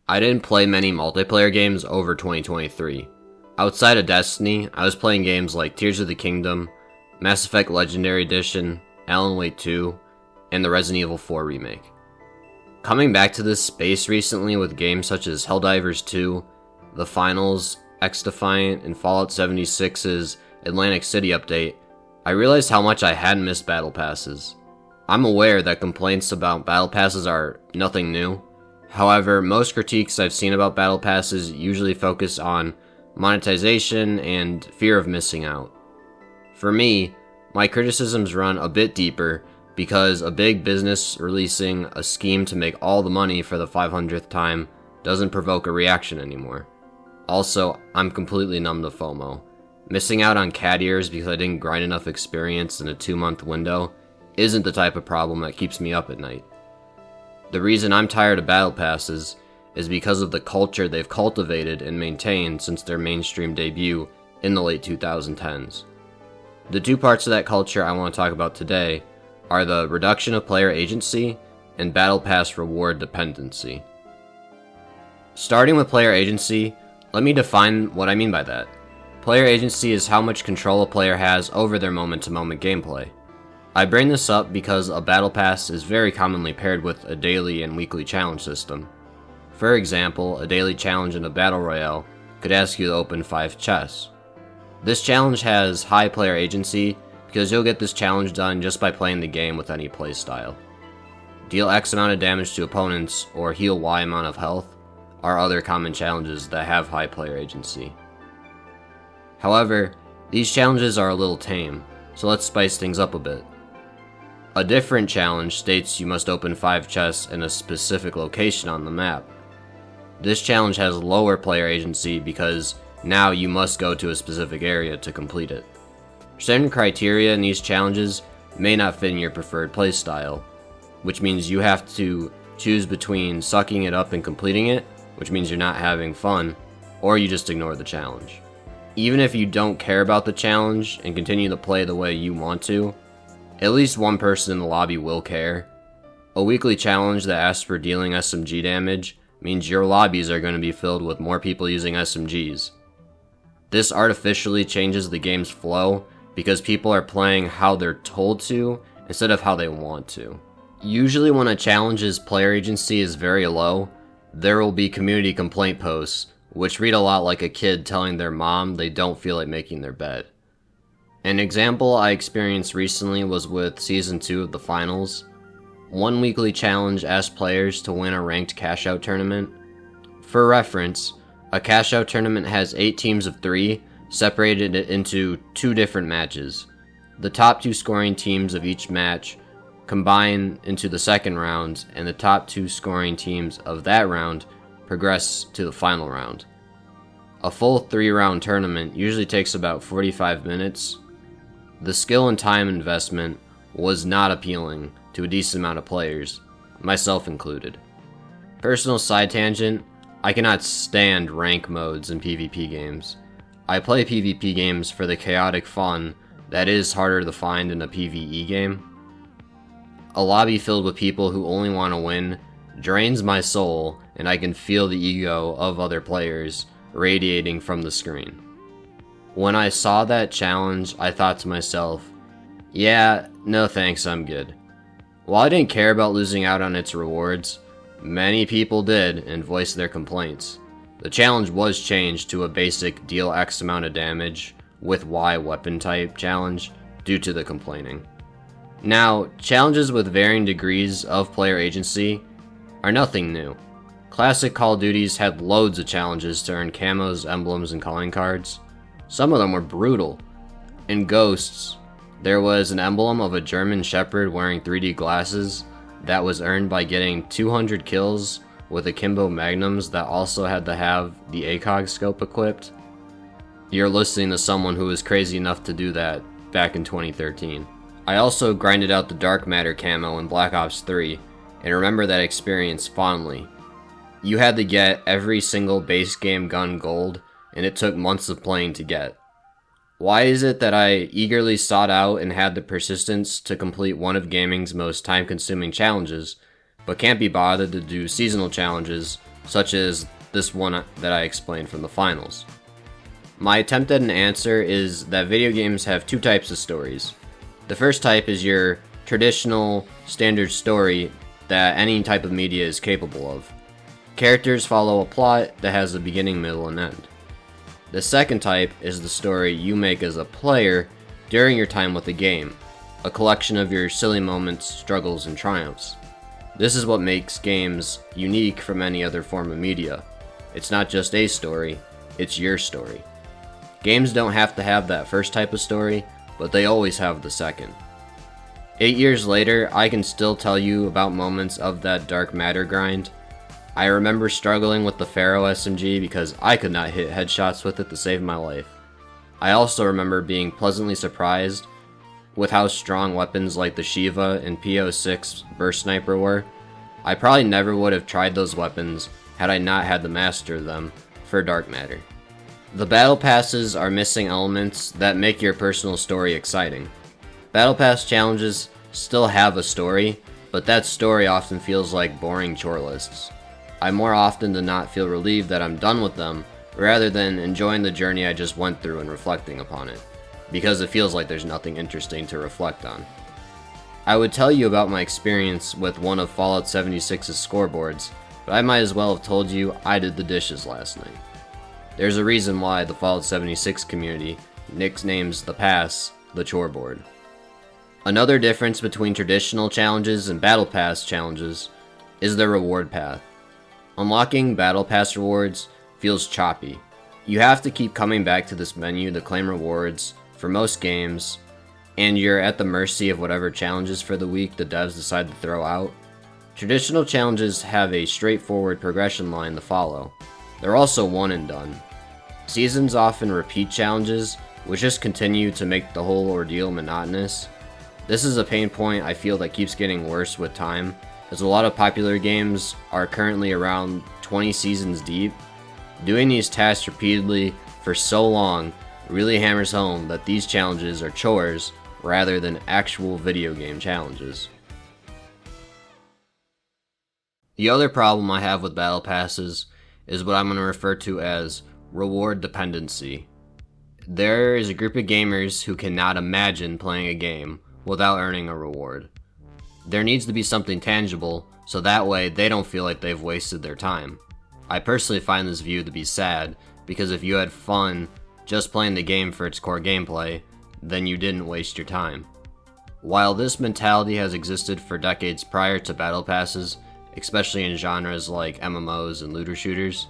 I didn't play many multiplayer games over 2023. Outside of Destiny, I was playing games like Tears of the Kingdom, Mass Effect Legendary Edition, Alan Wake 2, and the Resident Evil 4 remake. Coming back to this space recently with games such as Helldivers 2, The Finals, X-Defiant, and Fallout 76's Atlantic City update, I realized how much I had missed Battle Passes. I'm aware that complaints about Battle Passes are nothing new. However, most critiques I've seen about Battle Passes usually focus on monetization and fear of missing out. For me, my criticisms run a bit deeper because a big business releasing a scheme to make all the money for the 500th time doesn't provoke a reaction anymore. Also, I'm completely numb to FOMO. Missing out on cat ears because I didn't grind enough experience in a 2-month window isn't the type of problem that keeps me up at night. The reason I'm tired of Battle Passes is because of the culture they've cultivated and maintained since their mainstream debut in the late 2010s. The two parts of that culture I want to talk about today are the reduction of player agency and Battle Pass reward dependency. Starting with player agency, let me define what I mean by that. Player agency is how much control a player has over their moment-to-moment gameplay. I bring this up because a Battle Pass is very commonly paired with a daily and weekly challenge system. For example, a daily challenge in a Battle Royale could ask you to open 5 chests. This challenge has high player agency because you'll get this challenge done just by playing the game with any playstyle. Deal X amount of damage to opponents or heal Y amount of health are other common challenges that have high player agency. However, these challenges are a little tame, so let's spice things up a bit. A different challenge states you must open 5 chests in a specific location on the map. This challenge has lower player agency because now you must go to a specific area to complete it. Certain criteria in these challenges may not fit in your preferred playstyle, which means you have to choose between sucking it up and completing it, which means you're not having fun, or you just ignore the challenge. Even if you don't care about the challenge and continue to play the way you want to, at least one person in the lobby will care. A weekly challenge that asks for dealing SMG damage means your lobbies are going to be filled with more people using SMGs. This artificially changes the game's flow because people are playing how they're told to instead of how they want to. Usually when a challenge's player agency is very low, there will be community complaint posts, which read a lot like a kid telling their mom they don't feel like making their bed. An example I experienced recently was with Season 2 of The Finals. One weekly challenge asked players to win a ranked cash-out tournament. For reference, a cash-out tournament has 8 teams of 3, separated into 2 different matches. The top 2 scoring teams of each match combine into the second round, and the top 2 scoring teams of that round progress to the final round. A full 3-round tournament usually takes about 45 minutes. The skill and time investment was not appealing to a decent amount of players, myself included. Personal side tangent, I cannot stand rank modes in PvP games. I play PvP games for the chaotic fun that is harder to find in a PvE game. A lobby filled with people who only want to win drains my soul, and I can feel the ego of other players radiating from the screen. When I saw that challenge, I thought to myself, yeah, no thanks, I'm good. While I didn't care about losing out on its rewards, many people did and voiced their complaints. The challenge was changed to a basic deal X amount of damage with Y weapon type challenge due to the complaining. Now, challenges with varying degrees of player agency are nothing new. Classic Call of Duties had loads of challenges to earn camos, emblems, and calling cards. Some of them were brutal. In Ghosts, there was an emblem of a German Shepherd wearing 3D glasses that was earned by getting 200 kills with akimbo magnums that also had to have the ACOG scope equipped. You're listening to someone who was crazy enough to do that back in 2013. I also grinded out the Dark Matter camo in Black Ops 3 and remember that experience fondly. You had to get every single base game gun gold, and it took months of playing to get. Why is it that I eagerly sought out and had the persistence to complete one of gaming's most time-consuming challenges, but can't be bothered to do seasonal challenges such as this one that I explained from the finals. My attempt at an answer is that video games have two types of stories. The first type is your traditional, standard story that any type of media is capable of. Characters follow a plot that has a beginning, middle, and end. The second type is the story you make as a player during your time with the game, a collection of your silly moments, struggles, and triumphs. This is what makes games unique from any other form of media. It's not just a story, it's your story. Games don't have to have that first type of story, but they always have the second. 8 years later, I can still tell you about moments of that dark matter grind. I remember struggling with the Pharaoh SMG because I could not hit headshots with it to save my life. I also remember being pleasantly surprised with how strong weapons like the Shiva and P06 Burst Sniper were. I probably never would have tried those weapons had I not had to master them for dark matter. The battle passes are missing elements that make your personal story exciting. Battle pass challenges still have a story, but that story often feels like boring chore lists. I more often than not feel relieved that I'm done with them, rather than enjoying the journey I just went through and reflecting upon it, because it feels like there's nothing interesting to reflect on. I would tell you about my experience with one of Fallout 76's scoreboards, but I might as well have told you I did the dishes last night. There's a reason why the Fallout 76 community nicknames the pass the chore board. Another difference between traditional challenges and Battle Pass challenges is the reward path. Unlocking Battle Pass rewards feels choppy. You have to keep coming back to this menu to claim rewards for most games, and you're at the mercy of whatever challenges for the week the devs decide to throw out. Traditional challenges have a straightforward progression line to follow. They're also one and done. Seasons often repeat challenges, which just continue to make the whole ordeal monotonous. This is a pain point I feel that keeps getting worse with time, as a lot of popular games are currently around 20 seasons deep. Doing these tasks repeatedly for so long really hammers home that these challenges are chores rather than actual video game challenges. The other problem I have with battle passes is what I'm going to refer to as reward dependency. There is a group of gamers who cannot imagine playing a game without earning a reward. There needs to be something tangible, so that way they don't feel like they've wasted their time. I personally find this view to be sad, because if you had fun just playing the game for its core gameplay, then you didn't waste your time. While this mentality has existed for decades prior to battle passes, especially in genres like MMOs and looter shooters,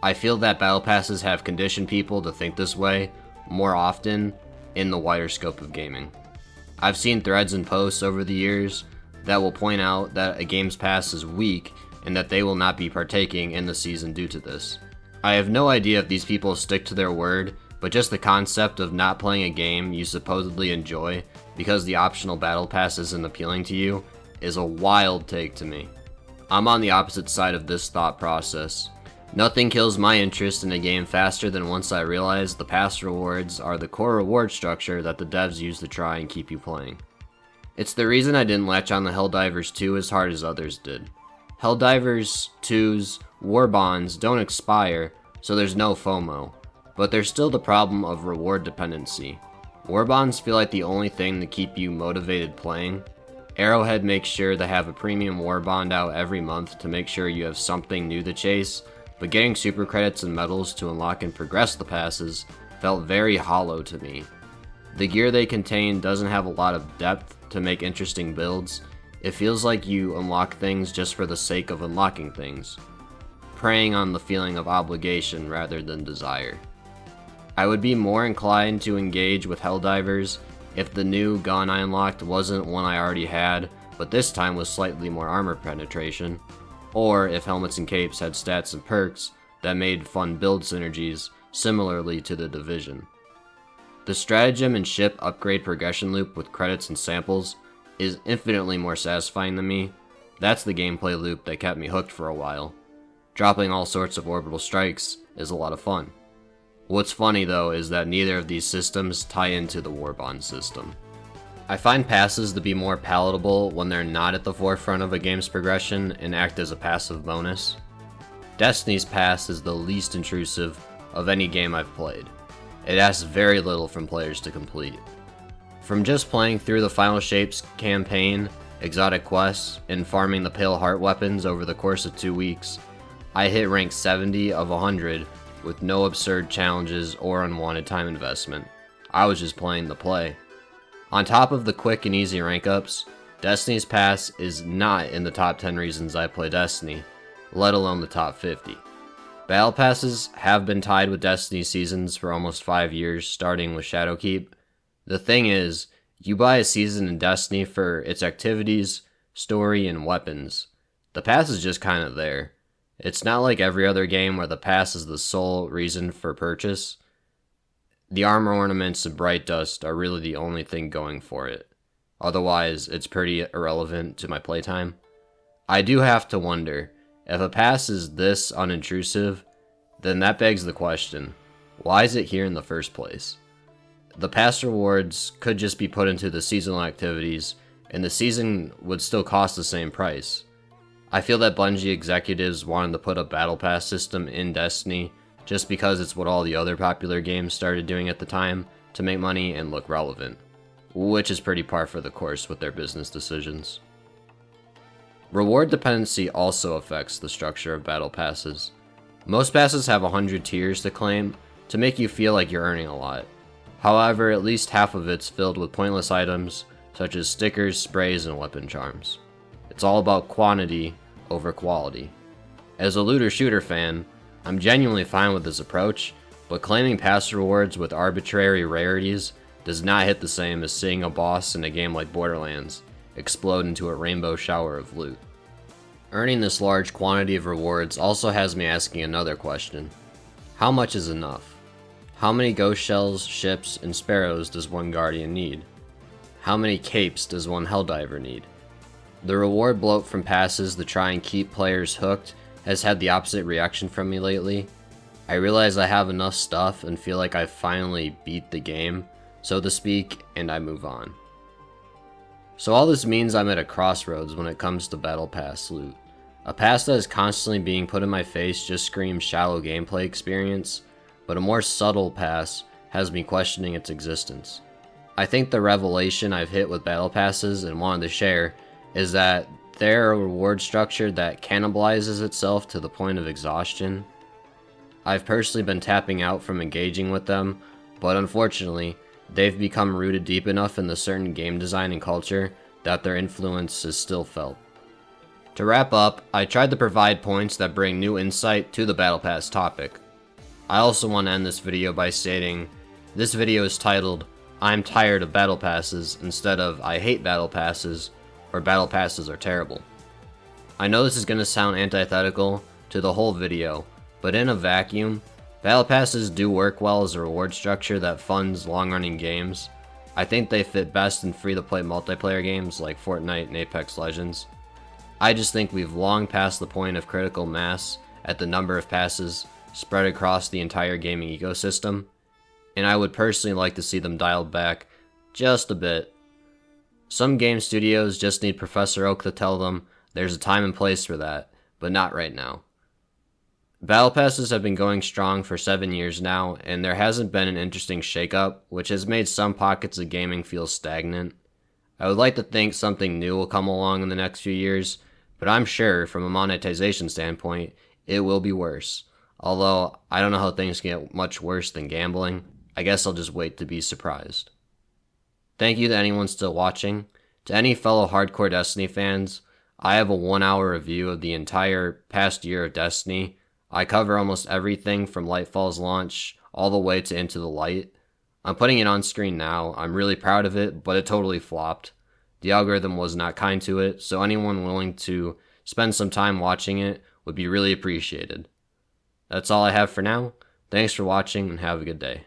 I feel that battle passes have conditioned people to think this way more often in the wider scope of gaming. I've seen threads and posts over the years that will point out that a game's pass is weak and that they will not be partaking in the season due to this. I have no idea if these people stick to their word, but just the concept of not playing a game you supposedly enjoy because the optional battle pass isn't appealing to you is a wild take to me. I'm on the opposite side of this thought process. Nothing kills my interest in a game faster than once I realize the pass rewards are the core reward structure that the devs use to try and keep you playing. It's the reason I didn't latch on to Helldivers 2 as hard as others did. Helldivers 2's war bonds don't expire, so there's no FOMO, but there's still the problem of reward dependency. War bonds feel like the only thing to keep you motivated playing. Arrowhead makes sure to have a premium war bond out every month to make sure you have something new to chase, but getting super credits and medals to unlock and progress the passes felt very hollow to me. The gear they contain doesn't have a lot of depth to make interesting builds. It feels like you unlock things just for the sake of unlocking things, preying on the feeling of obligation rather than desire. I would be more inclined to engage with Helldivers if the new gun I unlocked wasn't one I already had, but this time with slightly more armor penetration, or if helmets and capes had stats and perks that made fun build synergies similarly to the Division. The stratagem and ship upgrade progression loop with credits and samples is infinitely more satisfying than me. That's the gameplay loop that kept me hooked for a while. Dropping all sorts of orbital strikes is a lot of fun. What's funny though is that neither of these systems tie into the Warbond system. I find passes to be more palatable when they're not at the forefront of a game's progression and act as a passive bonus. Destiny's pass is the least intrusive of any game I've played. It asks very little from players to complete. From just playing through the Final Shapes campaign, exotic quests, and farming the Pale Heart weapons over the course of 2 weeks, I hit rank 70 of 100 with no absurd challenges or unwanted time investment. I was just playing the play. On top of the quick and easy rank ups, Destiny's pass is not in the top 10 reasons I play Destiny, let alone the top 50. Battle passes have been tied with Destiny seasons for almost 5 years, starting with Shadowkeep. The thing is, you buy a season in Destiny for its activities, story, and weapons. The pass is just kind of there. It's not like every other game where the pass is the sole reason for purchase. The armor ornaments and bright dust are really the only thing going for it. Otherwise, it's pretty irrelevant to my playtime. I do have to wonder, if a pass is this unintrusive, then that begs the question, why is it here in the first place? The pass rewards could just be put into the seasonal activities, and the season would still cost the same price. I feel that Bungie executives wanted to put a battle pass system in Destiny just because it's what all the other popular games started doing at the time to make money and look relevant, which is pretty par for the course with their business decisions. Reward dependency also affects the structure of battle passes. Most passes have 100 tiers to claim to make you feel like you're earning a lot. However, at least half of it's filled with pointless items such as stickers, sprays, and weapon charms. It's all about quantity over quality. As a looter shooter fan, I'm genuinely fine with this approach, but claiming pass rewards with arbitrary rarities does not hit the same as seeing a boss in a game like Borderlands explode into a rainbow shower of loot. Earning this large quantity of rewards also has me asking another question. How much is enough? How many ghost shells, ships, and sparrows does one guardian need? How many capes does one helldiver need? The reward bloat from passes to try and keep players hooked has had the opposite reaction from me lately. I realize I have enough stuff and feel like I finally beat the game, so to speak, and I move on. So all this means I'm at a crossroads when it comes to battle pass loot. A pass that is constantly being put in my face just screams shallow gameplay experience, but a more subtle pass has me questioning its existence. I think the revelation I've hit with battle passes and wanted to share is that they're a reward structure that cannibalizes itself to the point of exhaustion. I've personally been tapping out from engaging with them, but unfortunately, they've become rooted deep enough in the certain game design and culture that their influence is still felt. To wrap up, I tried to provide points that bring new insight to the Battle Pass topic. I also want to end this video by stating, this video is titled, I'm tired of Battle Passes instead of I hate Battle Passes, or Battle Passes are terrible. I know this is going to sound antithetical to the whole video, but in a vacuum, Battle Passes do work well as a reward structure that funds long-running games. I think they fit best in free-to-play multiplayer games like Fortnite and Apex Legends. I just think we've long passed the point of critical mass at the number of passes spread across the entire gaming ecosystem, and I would personally like to see them dialed back just a bit. Some game studios just need Professor Oak to tell them there's a time and place for that, but not right now. Battle Passes have been going strong for 7 years now, and there hasn't been an interesting shakeup, which has made some pockets of gaming feel stagnant. I would like to think something new will come along in the next few years, but I'm sure, from a monetization standpoint, it will be worse. Although, I don't know how things can get much worse than gambling. I guess I'll just wait to be surprised. Thank you to anyone still watching. To any fellow hardcore Destiny fans, I have a 1-hour review of the entire past year of Destiny. I cover almost everything from Lightfall's launch all the way to Into the Light. I'm putting it on screen now. I'm really proud of it, but it totally flopped. The algorithm was not kind to it, so anyone willing to spend some time watching it would be really appreciated. That's all I have for now. Thanks for watching and have a good day.